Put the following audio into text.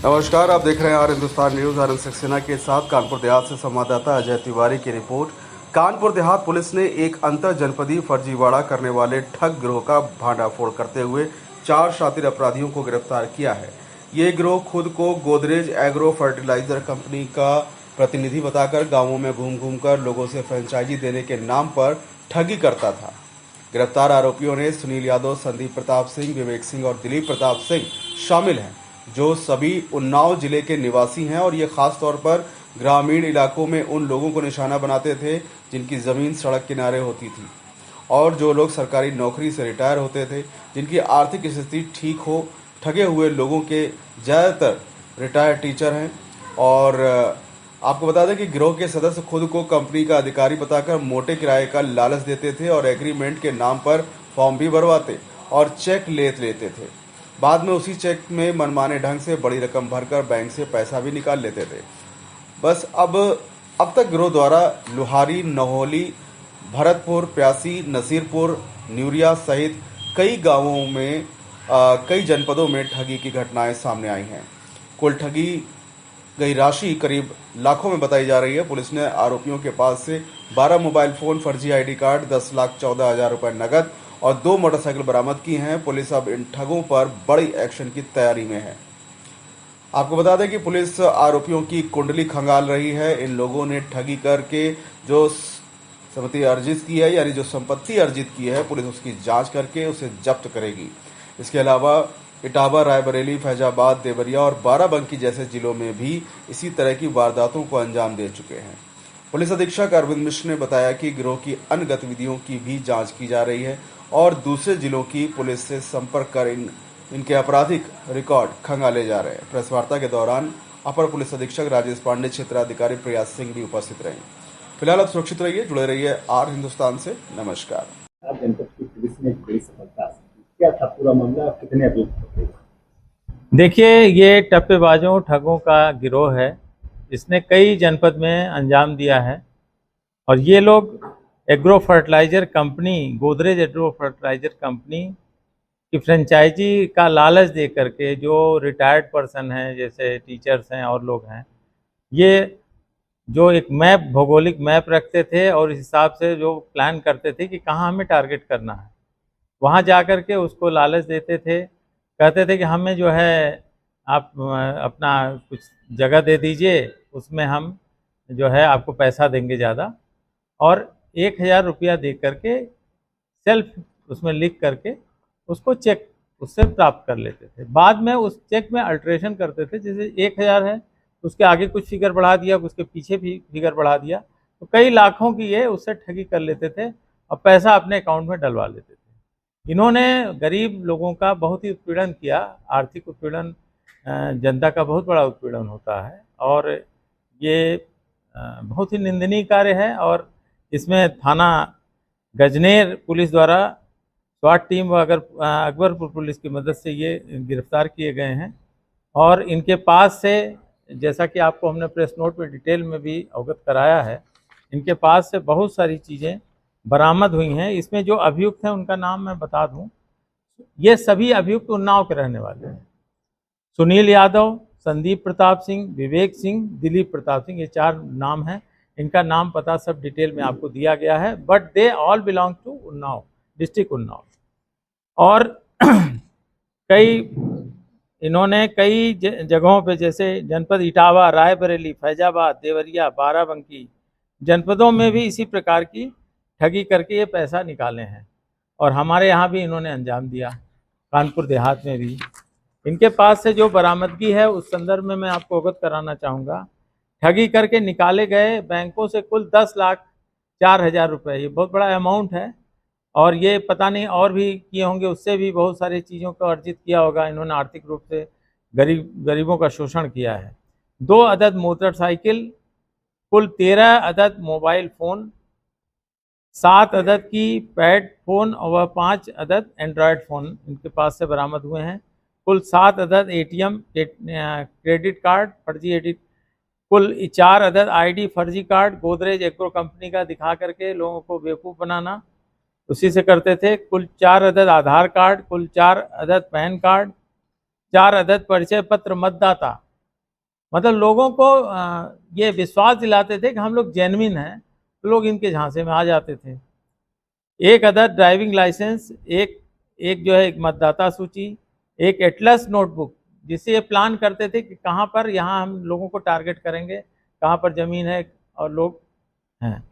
नमस्कार, आप देख रहे हैं आर हिंदुस्तान न्यूज़। आनंद सक्सेना के साथ कानपुर देहात से संवाददाता अजय तिवारी की रिपोर्ट। कानपुर देहात पुलिस ने एक अंतर जनपदीय फर्जीवाड़ा करने वाले ठग गिरोह का भांडाफोड़ करते हुए 4 शातिर अपराधियों को गिरफ्तार किया है। ये गिरोह खुद को गोदरेज एग्रो फर्टिलाइजर कंपनी का प्रतिनिधि बताकर गाँवों में घूम घूम कर लोगों से फ्रेंचाइजी देने के नाम पर ठगी करता था। गिरफ्तार आरोपियों में सुनील यादव, संदीप प्रताप सिंह, विवेक सिंह और दिलीप प्रताप सिंह शामिल हैं, जो सभी उन्नाव जिले के निवासी हैं और ये खास तौर पर ग्रामीण इलाकों में उन लोगों को निशाना बनाते थे जिनकी ज़मीन सड़क किनारे होती थी और जो लोग सरकारी नौकरी से रिटायर होते थे, जिनकी आर्थिक स्थिति ठीक हो। ठगे हुए लोगों के ज़्यादातर रिटायर्ड टीचर हैं और आपको बता दें कि गिरोह के सदस्य खुद को कंपनी का अधिकारी बताकर मोटे किराए का लालच देते थे और एग्रीमेंट के नाम पर फॉर्म भी भरवाते और चेक लेते थे। बाद में उसी चेक में मनमाने ढंग से बड़ी रकम भरकर बैंक से पैसा भी निकाल लेते थे। बस अब तक गिरोह द्वारा लुहारी, नहोली, भरतपुर, प्यासी, नसीरपुर, न्यूरिया सहित कई गांवों में कई जनपदों में ठगी की घटनाएं सामने आई हैं। कुल ठगी गई राशि करीब लाखों में बताई जा रही है। पुलिस ने आरोपियों के पास से 12 मोबाइल फोन, फर्जी आईडी कार्ड, 10,14,000 रुपए नकद और 2 मोटरसाइकिल बरामद की हैं। पुलिस अब इन ठगों पर बड़ी एक्शन की तैयारी में है। आपको बता दें कि पुलिस आरोपियों की कुंडली खंगाल रही है। इन लोगों ने ठगी करके जो संपत्ति अर्जित की है, यानी जो संपत्ति अर्जित की है, पुलिस उसकी जांच करके उसे जब्त करेगी। इसके अलावा इटावा, रायबरेली, फैजाबाद, देवरिया और बाराबंकी जैसे जिलों में भी इसी तरह की वारदातों को अंजाम दे चुके हैं। पुलिस अधीक्षक अरविंद मिश्र ने बताया कि गिरोह की अन्य गतिविधियों की भी जांच की जा रही है और दूसरे जिलों की पुलिस से संपर्क कर इनके आपराधिक रिकॉर्ड खंगाले जा रहे हैं। प्रेस वार्ता के दौरान अपर पुलिस अधीक्षक राजेश पांडे, क्षेत्राधिकारी प्रयास सिंह भी उपस्थित रहे। फिलहाल आप सुरक्षित रहिए, जुड़े रहिए आर हिंदुस्तान से। नमस्कार। जनपद की पुलिस ने एक बड़ी सफलता हासिल की। क्या था पूरा मामला, कितने अभियुक्त थे? देखिए, ये टप्पेबाजों ठगों का गिरोह है। इसने कई जनपद में अंजाम दिया है और ये लोग agro fertiliser company, Godrej agro fertiliser company की फ्रेंचाइजी का लालच दे करके, जो रिटायर्ड पर्सन हैं जैसे टीचर्स हैं और लोग हैं, ये जो एक मैप, भौगोलिक मैप रखते थे और इस हिसाब से जो प्लान करते थे कि कहाँ हमें टारगेट करना है, वहाँ जा कर के उसको लालच देते थे। कहते थे कि हमें जो है आप अपना कुछ जगह दे दीजिए, उसमें हम जो है आपको पैसा देंगे ज़्यादा, और 1,000 रुपया दे करके सेल्फ उसमें लिख करके उसको चेक उससे प्राप्त कर लेते थे। बाद में उस चेक में अल्ट्रेशन करते थे, जैसे 1,000 है उसके आगे कुछ फिगर बढ़ा दिया, उसके पीछे भी फिगर बढ़ा दिया, तो कई लाखों की ये उससे ठगी कर लेते थे और पैसा अपने अकाउंट में डलवा लेते थे। इन्होंने गरीब लोगों का बहुत ही उत्पीड़न किया। आर्थिक उत्पीड़न जनता का बहुत बड़ा उत्पीड़न होता है और ये बहुत ही निंदनीय कार्य है। और इसमें थाना गजनेर पुलिस द्वारा स्वाट टीम व अकबरपुर पुलिस की मदद से ये गिरफ्तार किए गए हैं और इनके पास से, जैसा कि आपको हमने प्रेस नोट में डिटेल में भी अवगत कराया है, इनके पास से बहुत सारी चीज़ें बरामद हुई हैं। इसमें जो अभियुक्त हैं उनका नाम मैं बता दूं, ये सभी अभियुक्त उन्नाव के रहने वाले हैं। सुनील यादव, संदीप प्रताप सिंह, विवेक सिंह, दिलीप प्रताप सिंह, ये 4 नाम हैं। इनका नाम पता सब डिटेल में आपको दिया गया है, but they all belong to Unnao, district Unnao. और कई इन्होंने कई जगहों पे, जैसे जनपद इटावा, रायबरेली, फैजाबाद, देवरिया, बाराबंकी जनपदों में भी इसी प्रकार की ठगी करके ये पैसा निकाले हैं और हमारे यहाँ भी इन्होंने अंजाम दिया, कानपुर देहात में भी। इनके पास से जो बरामदगी है उस संदर्भ में मैं आपको अवगत कराना चाहूँगा। ठगी करके निकाले गए बैंकों से कुल 10,04,000 रुपये, ये बहुत बड़ा अमाउंट है और ये पता नहीं और भी किए होंगे, उससे भी बहुत सारी चीज़ों को अर्जित किया होगा। इन्होंने आर्थिक रूप से गरीबों का शोषण किया है। 2 अदद मोटरसाइकिल, कुल 13 अदद मोबाइल फ़ोन, 7 अदद की पैड फ़ोन और 5 अदद एंड्रॉयड फ़ोन इनके पास से बरामद हुए हैं। कुल 7 अदद ATM क्रेडिट कार्ड फर्जी एडिट, कुल 4 अदद ID फर्जी कार्ड, गोदरेज एग्रो कंपनी का दिखा करके लोगों को बेवकूफ़ बनाना उसी से करते थे। कुल 4 अदद आधार कार्ड, कुल 4 अदद पैन कार्ड, 4 अदद परिचय पत्र मतदाता, मतलब लोगों को ये विश्वास दिलाते थे कि हम लोग जेन्युइन हैं, तो लोग इनके झांसे में आ जाते थे। एक अदर ड्राइविंग लाइसेंस, एक जो है एक मतदाता सूची, एक एटलस नोटबुक, जिससे ये प्लान करते थे कि कहाँ पर यहाँ हम लोगों को टारगेट करेंगे, कहाँ पर ज़मीन है और लोग हैं।